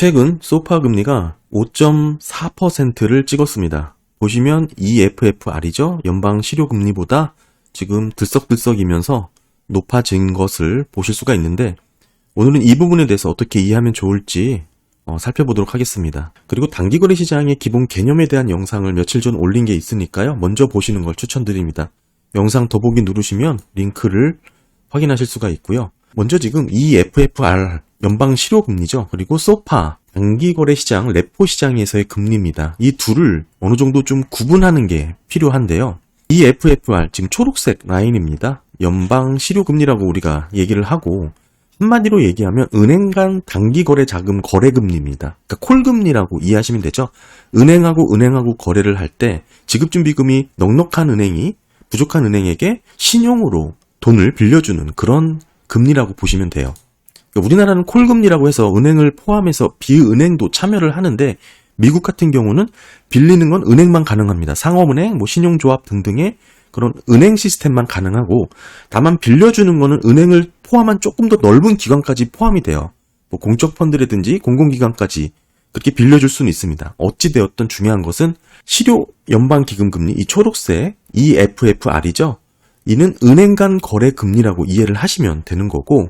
최근 소파 금리가 5.4%를 찍었습니다. 보시면 EFFR이죠. 연방 실효 금리보다 지금 들썩들썩이면서 높아진 것을 보실 수가 있는데, 오늘은 이 부분에 대해서 어떻게 이해하면 좋을지 살펴보도록 하겠습니다. 그리고 단기거래 시장의 기본 개념에 대한 영상을 며칠 전 올린 게 있으니까요. 먼저 보시는 걸 추천드립니다. 영상 더보기 누르시면 링크를 확인하실 수가 있고요. 먼저 지금 EFFR 연방 실효 금리죠. 그리고 소파 단기거래 시장, 레포 시장에서의 금리입니다. 이 둘을 어느 정도 좀 구분하는 게 필요한데요. EFFR 지금 초록색 라인입니다. 연방 실효 금리라고 우리가 얘기를 하고, 한마디로 얘기하면 은행 간 단기거래 자금 거래 금리입니다. 그러니까 콜금리라고 이해하시면 되죠. 은행하고 거래를 할 때 지급준비금이 넉넉한 은행이 부족한 은행에게 신용으로 돈을 빌려주는 그런 금리라고 보시면 돼요. 그러니까 우리나라는 콜금리라고 해서 은행을 포함해서 비은행도 참여를 하는데, 미국 같은 경우는 빌리는 건 은행만 가능합니다. 상업은행, 신용조합 등등의 그런 은행 시스템만 가능하고, 다만 빌려주는 거는 은행을 포함한 조금 더 넓은 기관까지 포함이 돼요. 공적 펀드라든지 공공기관까지 그렇게 빌려줄 수는 있습니다. 어찌되었든 중요한 것은 실효 연방기금금리, 이 초록색 EFFR이죠. 이는 은행 간 거래 금리라고 이해를 하시면 되는 거고,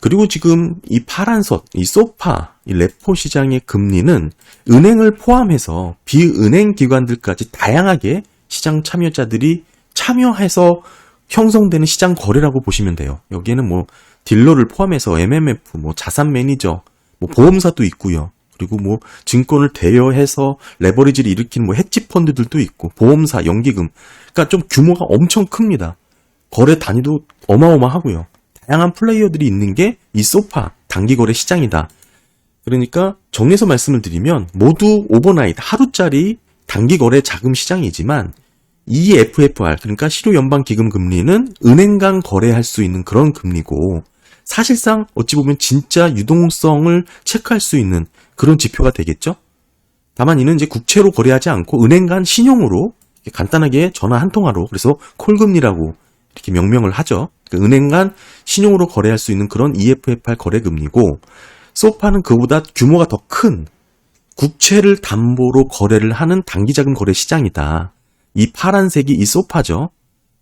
그리고 지금 이 파란색, 이 소파, 이 레포 시장의 금리는 은행을 포함해서 비은행 기관들까지 다양하게 시장 참여자들이 참여해서 형성되는 시장 거래라고 보시면 돼요. 여기에는 딜러를 포함해서 MMF, 자산 매니저, 보험사도 있고요. 그리고 증권을 대여해서 레버리지를 일으키는 헤지 펀드들도 있고, 보험사, 연기금. 그러니까 좀 규모가 엄청 큽니다. 거래 단위도 어마어마하고요. 다양한 플레이어들이 있는 게 이 소파 단기거래 시장이다. 그러니까 정리해서 말씀을 드리면 모두 오버나잇 하루짜리 단기거래 자금 시장이지만, EFFR, 그러니까 실효 연방 기금 금리는 은행 간 거래할 수 있는 그런 금리고, 사실상 어찌 보면 진짜 유동성을 체크할 수 있는 그런 지표가 되겠죠. 다만 이는 이제 국채로 거래하지 않고 은행 간 신용으로 간단하게 전화 한 통화로, 그래서 콜금리라고 이렇게 명명을 하죠. 그러니까 은행 간 신용으로 거래할 수 있는 그런 EFFR 거래 금리고, 소파는 그보다 규모가 더 큰 국채를 담보로 거래를 하는 단기자금 거래 시장이다. 이 파란색이 이 소파죠.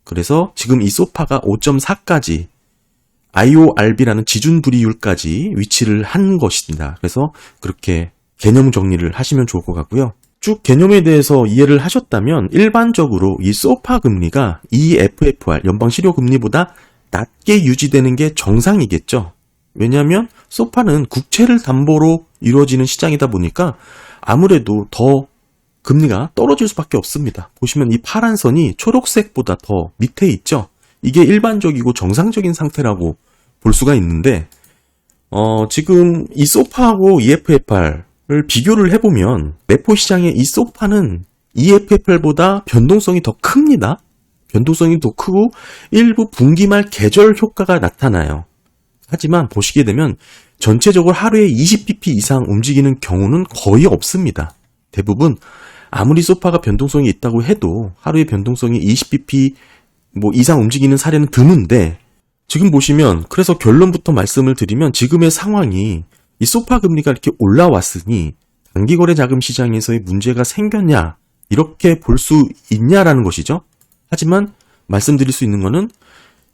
그래서 지금 이 소파가 5.4까지 IORB라는 지준 불이율까지 위치를 한 것입니다. 그래서 그렇게 개념 정리를 하시면 좋을 것 같고요. 쭉 개념에 대해서 이해를 하셨다면 일반적으로 이 소파 금리가 EFFR 연방 실효 금리보다 낮게 유지되는 게 정상이겠죠. 왜냐하면 소파는 국채를 담보로 이루어지는 시장이다 보니까 아무래도 더 금리가 떨어질 수밖에 없습니다. 보시면 이 파란 선이 초록색보다 더 밑에 있죠. 이게 일반적이고 정상적인 상태라고 볼 수가 있는데, 지금 이 소파하고 EFFR을 비교를 해보면 레포 시장의 이 소파는 EFFR보다 변동성이 더 큽니다. 변동성이 더 크고 일부 분기말 계절 효과가 나타나요. 하지만 보시게 되면 전체적으로 하루에 20bp 이상 움직이는 경우는 거의 없습니다. 대부분 아무리 소파가 변동성이 있다고 해도 하루에 변동성이 20bp 이상 움직이는 사례는 드문데, 지금 보시면, 그래서 결론부터 말씀을 드리면 지금의 상황이 이 소파 금리가 이렇게 올라왔으니 단기거래 자금 시장에서의 문제가 생겼냐, 이렇게 볼 수 있냐라는 것이죠. 하지만 말씀드릴 수 있는 거는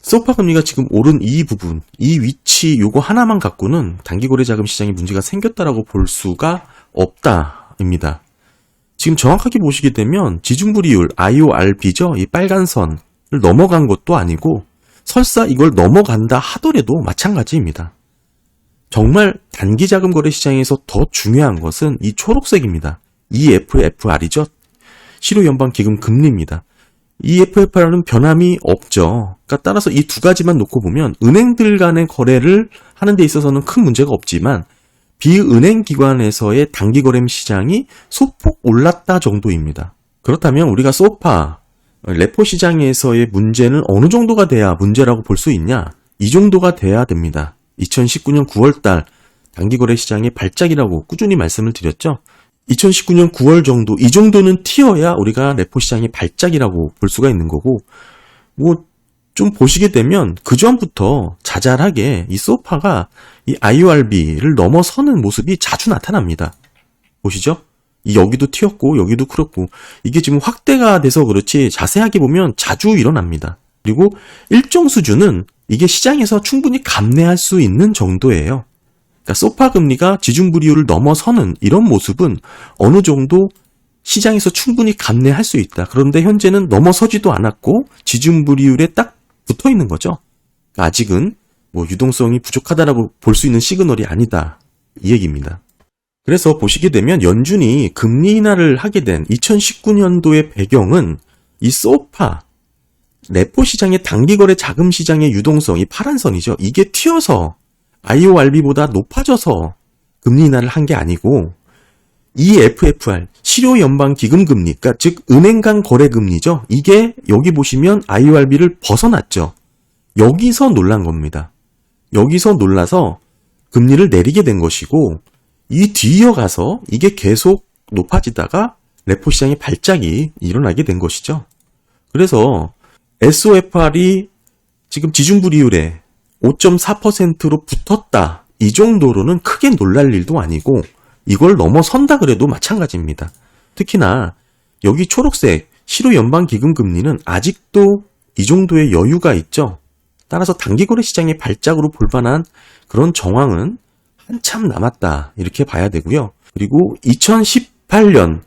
소파 금리가 지금 오른 이 부분, 이 위치 요거 하나만 갖고는 단기거래 자금 시장에 문제가 생겼다라고 볼 수가 없다입니다. 지금 정확하게 보시게 되면 지중불이율 IORB죠. 이 빨간 선을 넘어간 것도 아니고, 설사 이걸 넘어간다 하더라도 마찬가지입니다. 정말 단기 자금 거래 시장에서 더 중요한 것은 이 초록색입니다. EFFR이죠. 실효 연방 기금 금리입니다. EFFR은 변함이 없죠. 그러니까 따라서 이 두 가지만 놓고 보면 은행들 간의 거래를 하는 데 있어서는 큰 문제가 없지만, 비은행 기관에서의 단기 거래 시장이 소폭 올랐다 정도입니다. 그렇다면 우리가 소파, 레포 시장에서의 문제는 어느 정도가 돼야 문제라고 볼 수 있냐? 이 정도가 돼야 됩니다. 2019년 9월달 단기 거래 시장의 발작이라고 꾸준히 말씀을 드렸죠. 2019년 9월 정도, 이 정도는 튀어야 우리가 레포 시장의 발작이라고 볼 수가 있는 거고, 좀 보시게 되면 그전부터 자잘하게 이 소파가 이 IORB를 넘어서는 모습이 자주 나타납니다. 보시죠? 여기도 튀었고 여기도 그렇고 이게 지금 확대가 돼서 그렇지 자세하게 보면 자주 일어납니다. 그리고 일정 수준은 이게 시장에서 충분히 감내할 수 있는 정도예요. 그러니까 소파 금리가 지중불이율을 넘어서는 이런 모습은 어느 정도 시장에서 충분히 감내할 수 있다. 그런데 현재는 넘어서지도 않았고 지중불이율에 딱 붙어 있는 거죠. 그러니까 아직은 뭐 유동성이 부족하다라고 볼 수 있는 시그널이 아니다. 이 얘기입니다. 그래서 보시게 되면 연준이 금리 인하를 하게 된 2019년도의 배경은 이 소파, 레포 시장의 단기거래 자금 시장의 유동성이 파란 선이죠. 이게 튀어서 IORB보다 높아져서 금리 인하를 한 게 아니고 EFFR, 실효연방기금금리, 그러니까 즉 은행 간 거래금리죠. 이게 여기 보시면 IORB를 벗어났죠. 여기서 놀란 겁니다. 여기서 놀라서 금리를 내리게 된 것이고 이 뒤이어가서 이게 계속 높아지다가 레포 시장의 발작이 일어나게 된 것이죠. 그래서 SOFR이 지금 지중불이율에 5.4%로 붙었다. 이 정도로는 크게 놀랄 일도 아니고 이걸 넘어선다 그래도 마찬가지입니다. 특히나 여기 초록색 실효연방기금금리는 아직도 이 정도의 여유가 있죠. 따라서 단기거래 시장의 발작으로 볼 만한 그런 정황은 한참 남았다 이렇게 봐야 되고요. 그리고 2018년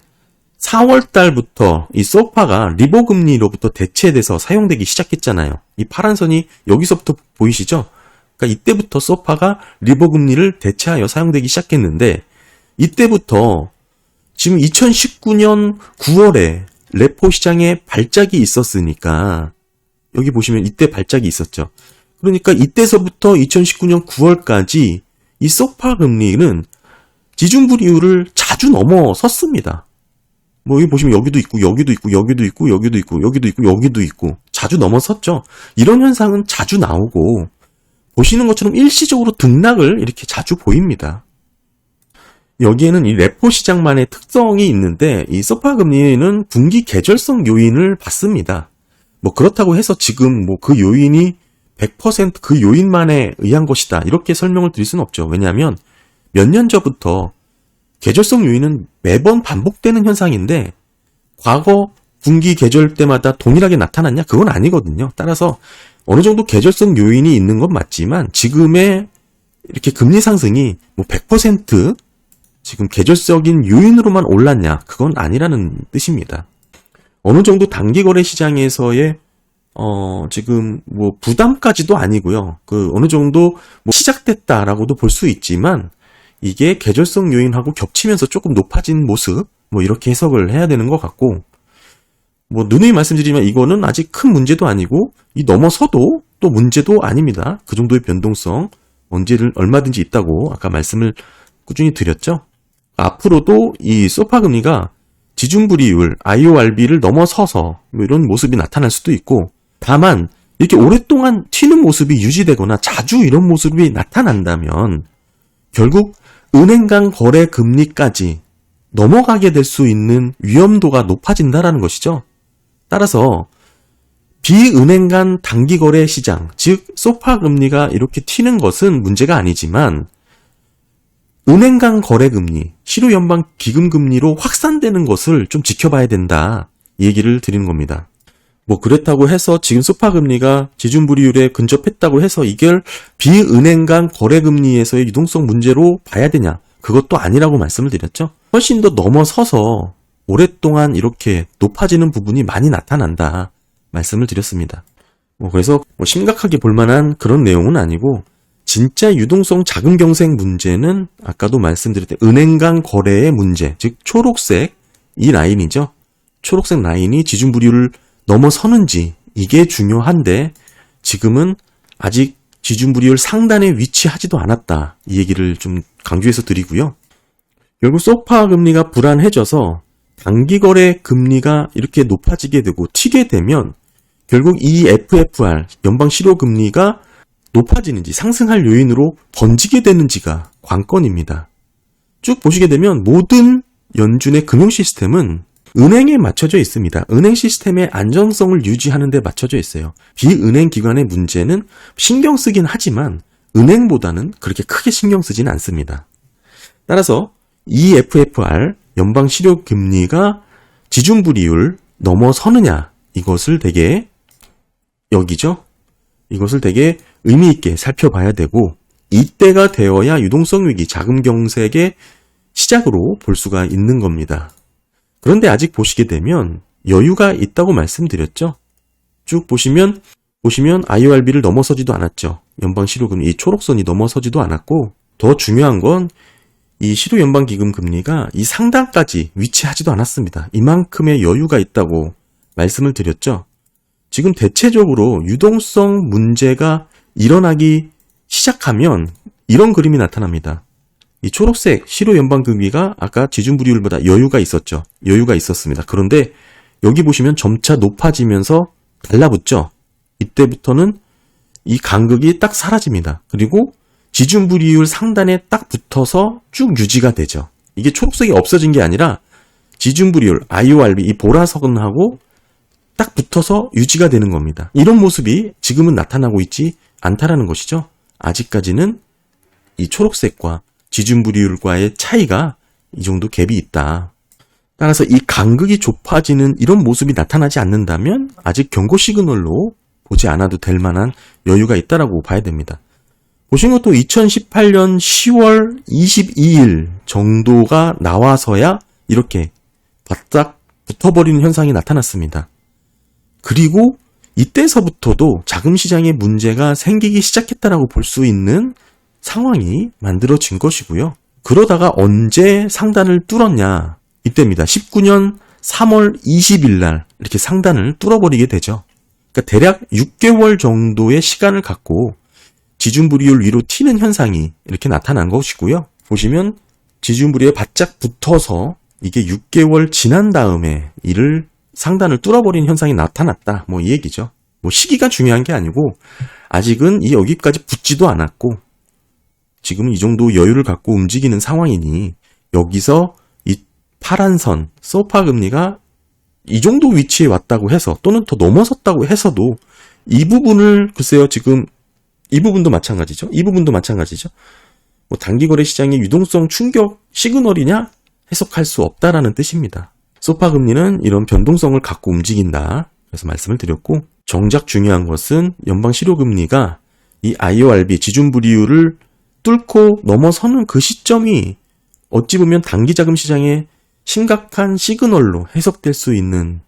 4월 달부터 이 소파가 리보 금리로부터 대체돼서 사용되기 시작했잖아요. 이 파란 선이 여기서부터 보이시죠? 그러니까 이때부터 소파가 리보 금리를 대체하여 사용되기 시작했는데 이때부터 지금 2019년 9월에 레포 시장에 발작이 있었으니까 여기 보시면 이때 발작이 있었죠. 그러니까 이때서부터 2019년 9월까지 이 소파 금리는 지중불이율을 자주 넘어섰습니다. 뭐 여기 보시면 여기도 있고 여기도 있고 여기도 있고 여기도 있고 여기도 있고 여기도 있고 자주 넘어섰죠. 이런 현상은 자주 나오고 보시는 것처럼 일시적으로 등락을 이렇게 자주 보입니다. 여기에는 이 레포 시장만의 특성이 있는데 이 소파 금리는 분기 계절성 요인을 받습니다. 뭐 그렇다고 해서 지금 뭐 그 요인이 100% 그 요인만에 의한 것이다 이렇게 설명을 드릴 수는 없죠. 왜냐하면 몇 년 전부터 계절성 요인은 매번 반복되는 현상인데 과거 분기 계절 때마다 동일하게 나타났냐? 그건 아니거든요. 따라서 어느 정도 계절성 요인이 있는 건 맞지만 지금의 이렇게 금리 상승이 뭐 100% 지금 계절적인 요인으로만 올랐냐? 그건 아니라는 뜻입니다. 어느 정도 단기거래 시장에서의 지금 뭐 부담까지도 아니고요. 그 어느 정도 뭐 시작됐다라고도 볼 수 있지만 이게 계절성 요인하고 겹치면서 조금 높아진 모습 뭐 이렇게 해석을 해야 되는 것 같고 뭐 누누이 말씀드리면 이거는 아직 큰 문제도 아니고 이 넘어서도 또 문제도 아닙니다. 그 정도의 변동성 언제를 얼마든지 있다고 아까 말씀을 꾸준히 드렸죠. 앞으로도 이 소파 금리가 지중불이율 IORB를 넘어서서 뭐 이런 모습이 나타날 수도 있고 다만 이렇게 오랫동안 튀는 모습이 유지되거나 자주 이런 모습이 나타난다면 결국 은행 간 거래 금리까지 넘어가게 될 수 있는 위험도가 높아진다라는 것이죠. 따라서 비은행 간 단기 거래 시장, 즉 소파 금리가 이렇게 튀는 것은 문제가 아니지만 은행 간 거래 금리, 실효연방 기금 금리로 확산되는 것을 좀 지켜봐야 된다. 이 얘기를 드리는 겁니다. 뭐 그렇다고 해서 지금 소파 금리가 지중불이율에 근접했다고 해서 이걸 비은행 간 거래 금리에서의 유동성 문제로 봐야 되냐? 그것도 아니라고 말씀을 드렸죠. 훨씬 더 넘어서서 오랫동안 이렇게 높아지는 부분이 많이 나타난다. 말씀을 드렸습니다. 뭐 그래서 뭐 심각하게 볼 만한 그런 내용은 아니고 진짜 유동성 자금 경색 문제는 아까도 말씀드렸던 은행 간 거래의 문제, 즉 초록색 이 라인이죠. 초록색 라인이 지중불이율을 넘어서는지 이게 중요한데 지금은 아직 지중불이율 상단에 위치하지도 않았다. 이 얘기를 좀 강조해서 드리고요. 결국 소파 금리가 불안해져서 단기거래 금리가 이렇게 높아지게 되고 튀게 되면 결국 이 FFR 연방실효금리가 높아지는지 상승할 요인으로 번지게 되는지가 관건입니다. 쭉 보시게 되면 모든 연준의 금융 시스템은 은행에 맞춰져 있습니다. 은행 시스템의 안정성을 유지하는 데 맞춰져 있어요. 비은행 기관의 문제는 신경 쓰긴 하지만 은행보다는 그렇게 크게 신경 쓰진 않습니다. 따라서 EFFR 연방 실효 금리가 지준불이율 넘어서느냐 이것을 되게 여기죠. 이것을 되게 의미 있게 살펴봐야 되고 이때가 되어야 유동성 위기, 자금 경색의 시작으로 볼 수가 있는 겁니다. 그런데 아직 보시게 되면 여유가 있다고 말씀드렸죠. 쭉 보시면 IORB를 넘어서지도 않았죠. 연방 실효금리 이 초록선이 넘어서지도 않았고 더 중요한 건 이 실효 연방 기금 금리가 이 상단까지 위치하지도 않았습니다. 이만큼의 여유가 있다고 말씀을 드렸죠. 지금 대체적으로 유동성 문제가 일어나기 시작하면 이런 그림이 나타납니다. 이 초록색 실효 연방 금리가 아까 지준불이율보다 여유가 있었죠. 여유가 있었습니다. 그런데 여기 보시면 점차 높아지면서 달라붙죠. 이때부터는 이 간극이 딱 사라집니다. 그리고 지준불이율 상단에 딱 붙어서 쭉 유지가 되죠. 이게 초록색이 없어진 게 아니라 지준불이율, IORB, 이 보라선하고 딱 붙어서 유지가 되는 겁니다. 이런 모습이 지금은 나타나고 있지 않다라는 것이죠. 아직까지는 이 초록색과 지준불이율과의 차이가 이 정도 갭이 있다. 따라서 이 간극이 좁아지는 이런 모습이 나타나지 않는다면 아직 경고 시그널로 보지 않아도 될 만한 여유가 있다라고 봐야 됩니다. 보신 것도 2018년 10월 22일 정도가 나와서야 이렇게 바짝 붙어버리는 현상이 나타났습니다. 그리고 이때서부터도 자금시장에 문제가 생기기 시작했다라고 볼 수 있는 상황이 만들어진 것이고요. 그러다가 언제 상단을 뚫었냐? 이때입니다. 19년 3월 20일 날 이렇게 상단을 뚫어버리게 되죠. 그러니까 대략 6개월 정도의 시간을 갖고 지준불이율 위로 튀는 현상이 이렇게 나타난 것이고요. 보시면 지준불이율에 바짝 붙어서 이게 6개월 지난 다음에 이를 상단을 뚫어버린 현상이 나타났다. 뭐 이 얘기죠. 뭐 시기가 중요한 게 아니고 아직은 이 여기까지 붙지도 않았고 지금 이 정도 여유를 갖고 움직이는 상황이니 여기서 이 파란 선, 소파 금리가 이 정도 위치에 왔다고 해서 또는 더 넘어섰다고 해서도 이 부분을 글쎄요 지금 이 부분도 마찬가지죠. 이 부분도 마찬가지죠. 뭐 단기거래 시장의 유동성 충격 시그널이냐 해석할 수 없다라는 뜻입니다. 소파 금리는 이런 변동성을 갖고 움직인다. 그래서 말씀을 드렸고 정작 중요한 것은 연방 실효 금리가 이 IORB 지준불이율을 뚫고 넘어서는 그 시점이 어찌 보면 단기 자금 시장의 심각한 시그널로 해석될 수 있는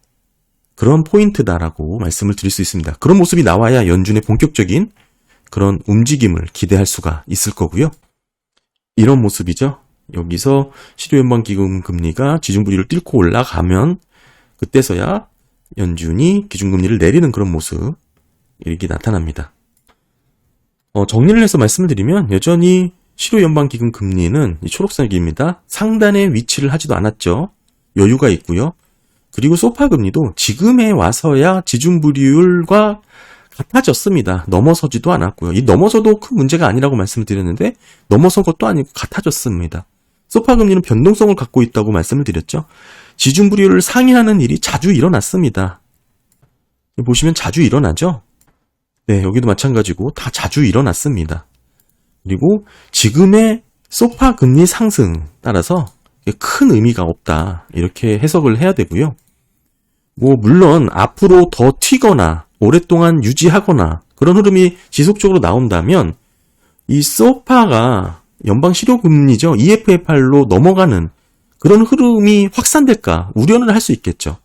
그런 포인트다라고 말씀을 드릴 수 있습니다. 그런 모습이 나와야 연준의 본격적인 그런 움직임을 기대할 수가 있을 거고요. 이런 모습이죠. 여기서 실효연방기금 금리가 지준불이율을 뚫고 올라가면 그때서야 연준이 기준금리를 내리는 그런 모습 이렇게 나타납니다. 정리를 해서 말씀을 드리면 여전히 실효연방기금 금리는 이 초록색입니다. 상단에 위치를 하지도 않았죠. 여유가 있고요. 그리고 소파금리도 지금에 와서야 지준불이율과 같아졌습니다. 넘어서지도 않았고요. 이 넘어서도 큰 문제가 아니라고 말씀을 드렸는데 넘어선 것도 아니고 같아졌습니다. 소파금리는 변동성을 갖고 있다고 말씀을 드렸죠. 지준불이율을 상회하는 일이 자주 일어났습니다. 보시면 자주 일어나죠. 네, 여기도 마찬가지고 다 자주 일어났습니다. 그리고 지금의 소파금리 상승 따라서 큰 의미가 없다. 이렇게 해석을 해야 되고요. 뭐 물론 앞으로 더 튀거나 오랫동안 유지하거나 그런 흐름이 지속적으로 나온다면 이 소파가 연방 실효금리죠. EFFR로 넘어가는 그런 흐름이 확산될까 우려는 할 수 있겠죠.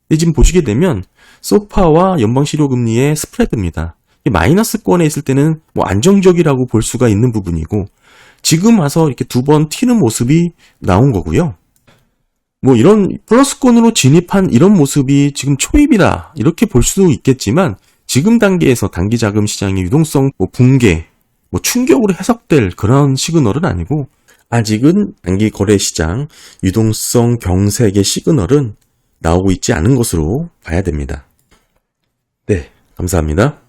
근데 지금 보시게 되면 소파와 연방 실효금리의 스프레드입니다. 마이너스권에 있을 때는 뭐 안정적이라고 볼 수가 있는 부분이고 지금 와서 이렇게 두 번 튀는 모습이 나온 거고요. 뭐 이런 플러스권으로 진입한 이런 모습이 지금 초입이다 이렇게 볼 수도 있겠지만 지금 단계에서 단기 자금 시장의 유동성 붕괴 충격으로 해석될 그런 시그널은 아니고 아직은 단기 거래 시장 유동성 경색의 시그널은 나오고 있지 않은 것으로 봐야 됩니다. 네, 감사합니다.